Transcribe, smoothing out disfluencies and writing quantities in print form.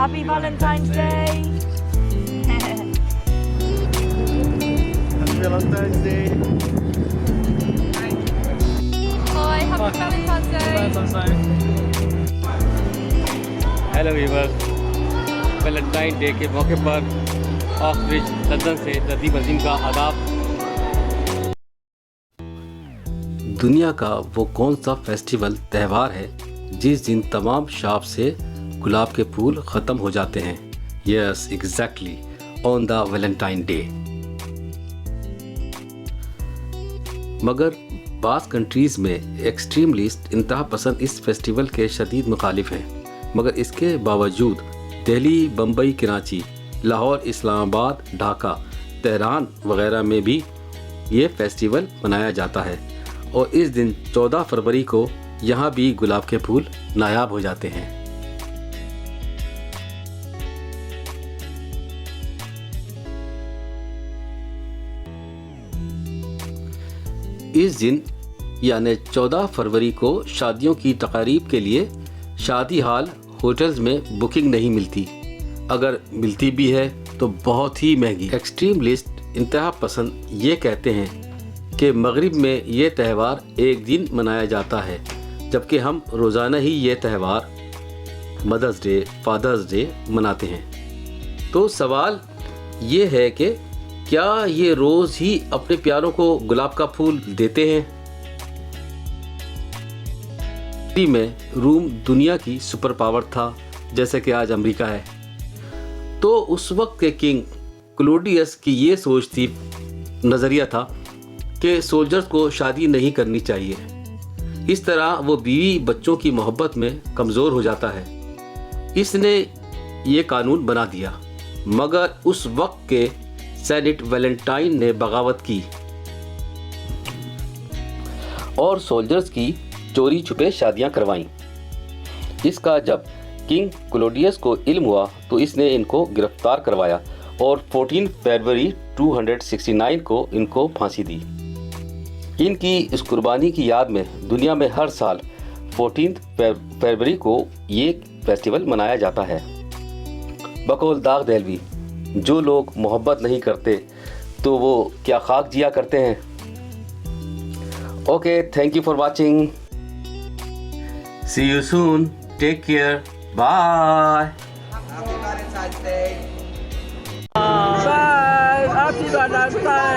Happy Valentine's Day. Happy Valentine's Day. Hi, happy Valentine's Day. Hello viewers, Valentine day के मौके पर of bridge London से नदीम अजीम का आदाब। दुनिया का वो कौन सा फेस्टिवल त्यौहार है जिस दिन तमाम शॉप से गुलाब के फूल ख़त्म हो जाते हैं? Yes, exactly, on the Valentine day. मगर बाज़ कंट्रीज़ में एक्सट्रीमलिस्ट इंतहा पसंद इस फेस्टिवल के शदीद मुखालिफ हैं, मगर इसके बावजूद दिल्ली, बम्बई, कराची, लाहौर, इस्लामाबाद, ढाका, तेहरान वगैरह में भी ये फेस्टिवल मनाया जाता है और इस दिन 14 फरवरी को यहाँ भी गुलाब के फूल नायाब हो जाते हैं। इस दिन यानी 14 फरवरी को शादियों की तकारीब के लिए शादी हाल होटल्स में बुकिंग नहीं मिलती, अगर मिलती भी है तो बहुत ही महंगी। एक्सट्रीमलिस्ट इंतहा पसंद ये कहते हैं कि मगरिब में ये त्यौहार एक दिन मनाया जाता है, जबकि हम रोज़ाना ही ये त्यौहार मदर्स डे, फादर्स डे मनाते हैं। तो सवाल ये है कि क्या ये रोज़ ही अपने प्यारों को गुलाब का फूल देते हैं? में रूम दुनिया की सुपर पावर था, जैसे कि आज अमेरिका है। तो उस वक्त के किंग क्लोडियस की ये सोच थी, नज़रिया था कि सोल्जर्स को शादी नहीं करनी चाहिए, इस तरह वो बीवी बच्चों की मोहब्बत में कमज़ोर हो जाता है। इसने ये कानून बना दिया, मगर उस वक्त के सेनेट वैलेंटाइन ने बगावत की और सोल्जर्स की चोरी छुपे शादियां करवाईं। इसका जब किंग क्लोडियस को इल्म हुआ तो इसने इनको गिरफ्तार करवाया और 14 फरवरी 269 को इनको फांसी दी। इनकी इस कुर्बानी की याद में दुनिया में हर साल 14 फरवरी को ये फेस्टिवल मनाया जाता है। बकौल दाग दहलवी, जो लोग मोहब्बत नहीं करते तो वो क्या खाक जिया करते हैं। Okay, thank you for watching. See you soon. Take care. Bye. Bye. Happy Valentine's.